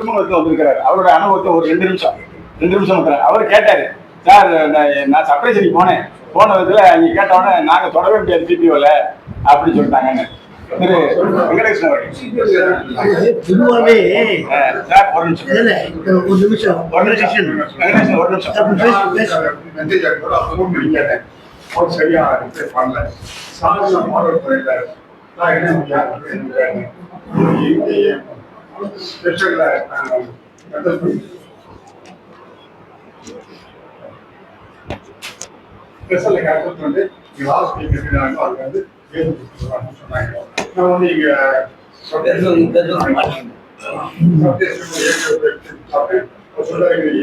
குடும்பத்தில் வந்திருக்கிறாரு. அவரோட அனுபவத்தை ஒரு 2 நிமிஷம் அவர் கேட்டாரு. சார் நான் சர்ப்ரைஸ் போனேன். போன விதத்துல அங்க கேட்டவொடனே நாங்க தொடவே முடியாது பிபிஓல அப்படின்னு சொல்லிட்டாங்க. திரு வெங்கடேசன் அவர்கள் பொதுவாகவே சார் ஒரு நிமிஷம் சரியா பண்ணல சார் மாடல் பண்ணிட்டாரு. நான் என்ன ஸ்பெஷல் வந்து அவங்க வந்து சொன்னாங்க. நான் வந்து இங்க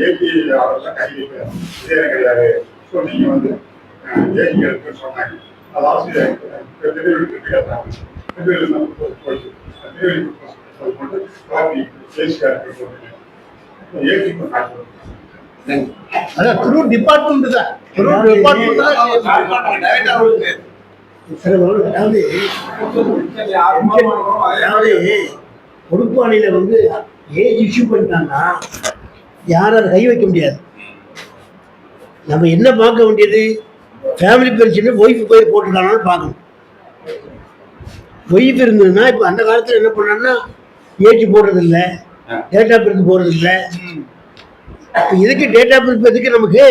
ஏகி அவரெல்லாம் கை இதே கிடையாது. ஸோ நீங்க வந்து ஏகிகளுக்கு சொன்னாங்க. அது ஆசிரியர் பொறுப்பாணியில வந்து ஏஜ் இஷ்யூ பண்ணிட்டாங்கன்னா யாரும் கை வைக்க முடியாது. நம்ம என்ன பார்க்க வேண்டியது, ஃபேமிலி பென்ஷன் ஒய்ஃப் போய் போட்டுருக்காங்கன்னு பார்க்கணும். ஒய்ஃப் இருந்ததுன்னா இப்போ அந்த காலத்தில் என்ன பண்ணாங்கன்னா ஏஜ் போடுறது இல்லை, டேட் ஆஃப் பர்த் போடுறது இல்லை. இப்போ எதுக்கு டேட் ஆஃப் பர்த், எதுக்கு நமக்கு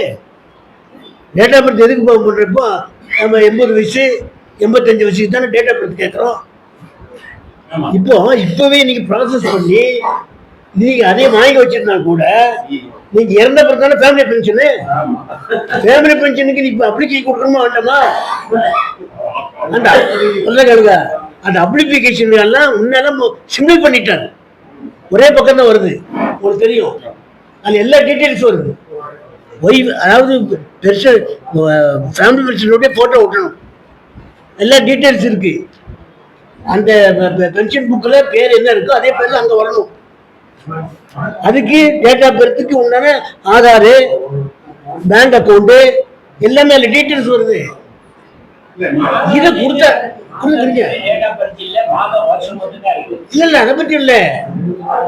டேட் ஆஃப் பர்த் எதுக்கு பண்ணுறப்போ நம்ம 80 வயசு 85 வயசுக்கு தானே டேட் ஆஃப் பர்த் கேட்குறோம். இப்போவே நீங்கள் ப்ராசஸ் பண்ணி நீங்கள் அதே வாங்கி வச்சிருந்தா கூட நீங்க இறந்த பிறகு தானே ஃபேமிலி பென்ஷனு. ஃபேமிலி பென்ஷனுக்கு இப்போ அப்ளிகேஷன் கொடுக்கணுமா வேண்டாமா? அந்த அப்ளிகேஷன் எல்லாம் முன்னெல்லாம் சிம்பிள் பண்ணிட்டாங்க. ஒரே பக்கம் தான் வருது, உங்களுக்கு தெரியும். அது எல்லா டீட்டெயில்ஸும் வருது. அதாவது பெருசு ஃபேமிலி பென்ஷனோடய ஃபோட்டோ விட்டணும், எல்லா டீட்டெயில்ஸ் இருக்கு. அந்த பென்ஷன் புக்கில் பேர் என்ன இருக்கோ அதே பேர் அங்கே வரணும். அதுக்கு டேட் ஆஃப் பர்த்துக்கு உண்டான ஆதாரு, பேங்க் அக்கௌண்ட் எல்லாமே அதுல டீட்டெயில்ஸ் வருது. இதை கொடுத்த இல்ல அதை பத்தி இல்ல.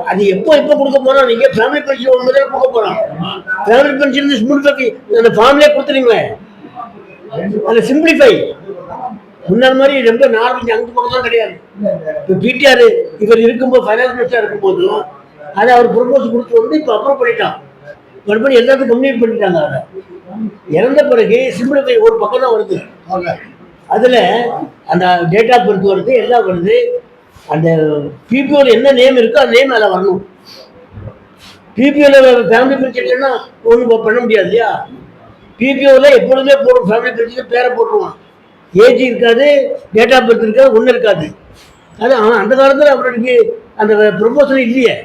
அது எப்போ கொடுக்க போறோம், நீங்க ஃபேமிலி பென்ஷன் முதல்ல கொடுக்க போறோம். ஃபேமிலி பென்ஷன் அந்த ஃபார்ம்லயே கொடுத்துறீங்களே, அது சிம்பிளிஃபை. முன்னாள் மாதிரி ரொம்ப 4-5 பக்கம் தான் கிடையாது. இப்போ பிடிஆர் இவர் இருக்கும்போது ஃபைனான்ஸ் மினிஸ்டர் இருக்கும்போதும் அதை அவர் ப்ரொபோஸ் கொடுத்து வந்து இப்போ அப்ரூவ் பண்ணிட்டான். மறுபடியும் எல்லாத்தையும் கம்ப்ளீட் பண்ணிட்டாங்க. அதை இறந்த பிறகு சிம்பிளிஃபை ஒரு பக்கம் தான் வருது. அதில் அந்த டேட் ஆஃப் பர்த் வருது, எல்லாம் வருது. அந்த பிபிஓவில் என்ன நேம் இருக்கோ அந்த நேம் அதில் வரணும். பிபிஓவில் ஃபேமிலி பென்ஷன்னா ஒன்றும் பண்ண முடியாது இல்லையா? பிபிஓவில் எப்பொழுதுமே போடுவோம், ஃபேமிலி பென்ஷன் பேரை போட்டுருவான். ஏஜ் இருக்காது, டேட் ஆஃப் பர்த் இருக்காது, ஒன்றும் இருக்காது. அது அந்த காலத்தில் அவருக்கு அந்த ப்ரொபோசல் இல்லையே.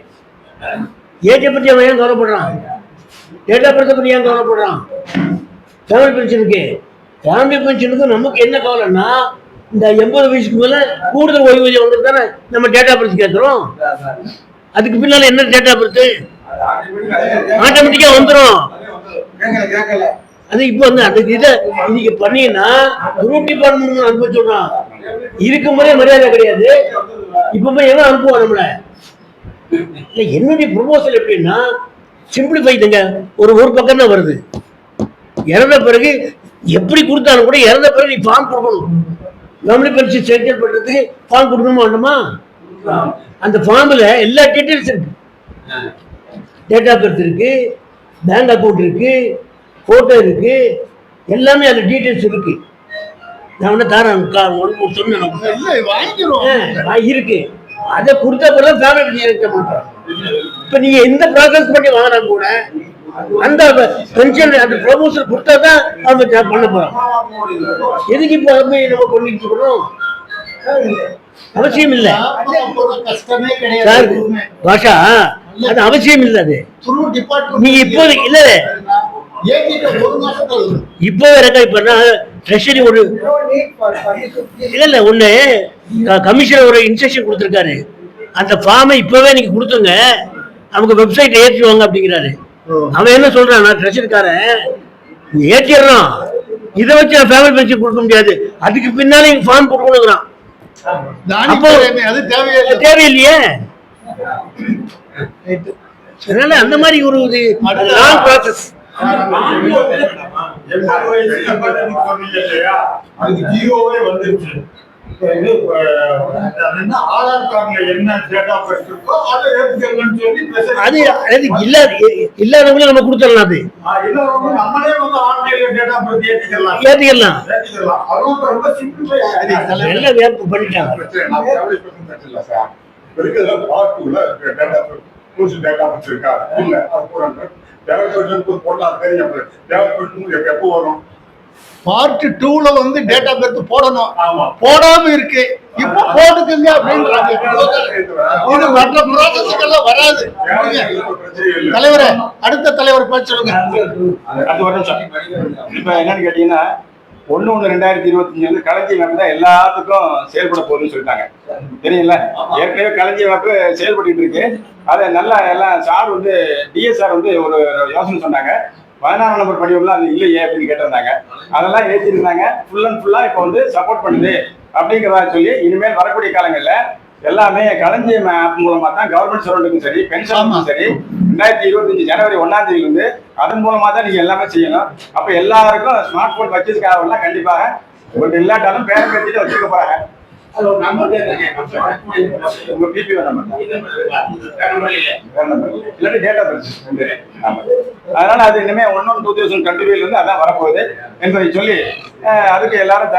ஏஜை பற்றி அவன் ஏன் கவலைப்படுறான், டேட் ஆஃப் பர்த்தை பற்றி ஏன் கவலைப்படுறான்? ஃபேமிலி பென்ஷனுக்கு நமக்கு என்ன கவலைன்னா, இந்த 80 வயசுக்கு மேலே கூடுதல் ஓய்வூதியம் வந்து தானே நம்ம டேட் ஆஃப் பர்த் கேட்குறோம். அதுக்கு பின்னால் என்ன டேட் ஆஃப் பர்த் ஆட்டோமேட்டிக்காக வந்துடும். அது இப்போ வந்து அந்த இதை இன்னைக்கு பண்ணீங்கன்னா குரூப் டிபார்ட்மெண்ட் அனுப்ப சொல்றான். இருக்கும் போதே மரியாதை கிடையாது. இப்போ போய் எவ்வளோ அனுப்புவோம் நம்மள? என்னுடைய ப்ரொபோசல் எப்படின்னா சிம்பிளிஃபை தாங்க. ஒரு பக்கம் தான் வருது. இறந்த பிறகு எப்படி கொடுத்தாலும் கூட இறந்த பிறகு நீ ஃபார்ம் கொடுக்கணும். ஃபேமிலி பென்ஷன் செட்டில் பண்ணுறதுக்கு ஃபார்ம் கொடுக்கணுமா வேண்டாமா? அந்த ஃபார்மில் எல்லா டீட்டெயில்ஸ் இருக்கு. டேட் ஆஃப் பர்த் இருக்கு, பேங்க் அக்கௌண்ட் இருக்கு, ஃபோட்டோ இருக்கு, எல்லாமே அந்த டீட்டெயில்ஸ் இருக்கு. நான் ஒன்று தரேன் சொன்னேன் இருக்கு. அதை கொடுத்த பிறகு ஃபேமிலி பென்ஷன் பண்ணுறோம். இப்போ நீங்கள் எந்த ப்ராசஸ் பண்ணி வாங்கினா கூட அந்த பென்ஷன் அந்த ப்ரொபோசல் கொடுத்தா தான் அவங்க பண்ண போகிறோம். எதுக்கு இப்போ நம்ம பண்ணிட்டு இருக்கிறோம்? அவசியம் இல்லை சார் பாஷா, அது அவசியம் இல்லை. அது நீங்க இப்போது இல்லை இப்போ இப்ப ட்ரெஷரி ஒரு இல்ல ஒண்ணு கமிஷனர் ஒரு இன்ஸ்ட்ரக்ஷன் கொடுத்திருக்காரு. அந்த ஃபார்மை இப்பவே நீங்க கொடுத்துங்க, நமக்கு வெப்சைட் ஏற்றிடுவாங்க அப்படிங்கிறாரு. அவன் என்ன சொல்றான், நான் ட்ரெஷரிக்காரன் ஏற்றிடுறான், இதை வச்சு நான் ஃபேமிலி பென்ஷன் கொடுக்க முடியாது, அதுக்கு பின்னாலே ஃபார்ம் கொடுக்கணுங்கிறான். அப்போ அது தேவையில்லையே. அதனால அந்த மாதிரி ஒரு இது லாங் ப்ராசஸ். அதுக்கு ஜீரோவே வந்துருச்சு. ஆதார் கார்டுல என்ன டேட் ஆஃப் பர்த் இருக்கோ அதை ஏத்துக்கலன்னு சொல்லி அது இல்லாதவங்களும் நம்ம கொடுத்துடலாம். அது நம்மளே வந்து ஆன்லைன்ல டேட் ஆஃப் பர்த் ஏத்திக்கலாம். அதுவும் ரொம்ப சிம்பிள் எல்லாம் வேப்பு பண்ணிட்டாங்க. எப்போ வரும்? பார்ட் 2ல வந்து டேட் ஆஃப் பர்த் போடணும், போடாம இருக்கு. இப்போ போட்டுக்குங்க அப்படின்றாங்க. இது மற்ற ப்ராசஸ்க்கெல்லாம் வராது. தலைவரே, அடுத்த தலைவர் பேச சொல்லுங்க. அது ஒரு நிமிஷம். இப்ப என்னன்னு கேட்டீங்கன்னா 1/1/2025 வந்து களஞ்சிய அமைப்பு தான் எல்லாத்துக்கும் செயல்பட போகுதுன்னு சொல்லிட்டாங்க. தெரியல, ஏற்கனவே களஞ்சிய அமைப்பு செயல்பட்டு இருக்கு. அதை நல்லா எல்லாம் சார் வந்து டிஎஸ்ஆர் வந்து ஒரு யோசனை சொன்னாங்க. 16 நம்பர் படிவம்லாம் அது இல்லையே அப்படின்னு கேட்டிருந்தாங்க. அதெல்லாம் ஏற்றிருந்தாங்க. ஃபுல் அண்ட் ஃபுல்லா இப்போ வந்து சப்போர்ட் பண்ணுது அப்படிங்கிறதா சொல்லி இனிமேல் வரக்கூடிய காலங்களில் எல்லாமே களஞ்சியம் ஆப் மூலமா தான் கவர்மெண்ட் சர்வெண்ட்டுக்கும் சரி, பென்ஷனுக்கும் சரி 2025 ஜனவரி 1ஆம் தேதியிலிருந்து அதன் மூலமா தான் நீங்க எல்லாமே செய்யணும். அப்ப எல்லாருக்கும் ஸ்மார்ட் போன் வச்சதுக்காக கண்டிப்பாக உங்களுக்கு இல்லாட்டாலும் பேரை பேசிட்டு வச்சுக்க போறாங்க. உங்க பிபிஓ நம்பர் இல்லாட்டி டேட் ஆஃப் பர்த். அதனால அது இனிமே 1/1/2022 இருந்து அதான் வரப்போகுது என்பதை சொல்லி அதுக்கு எல்லாரும்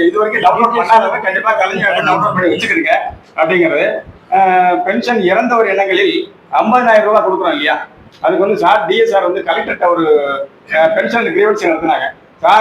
இது வரைக்கும் டவுன்லோட் பண்ணாதவங்க கண்டிப்பா கலைஞர் டவுன்லோட் பண்ணி வச்சுக்கிறீங்க அப்படிங்கிறது. பென்ஷன் இறந்தவர் எண்ணங்களில் 50,000 ரூபாய் கொடுக்குறோம் இல்லையா, அதுக்கு வந்து சார் டிஎஸ்ஆர் வந்து கலெக்டர்கிட்ட ஒரு பென்ஷன் கிரீவன்ஸ் நடத்தினாங்க.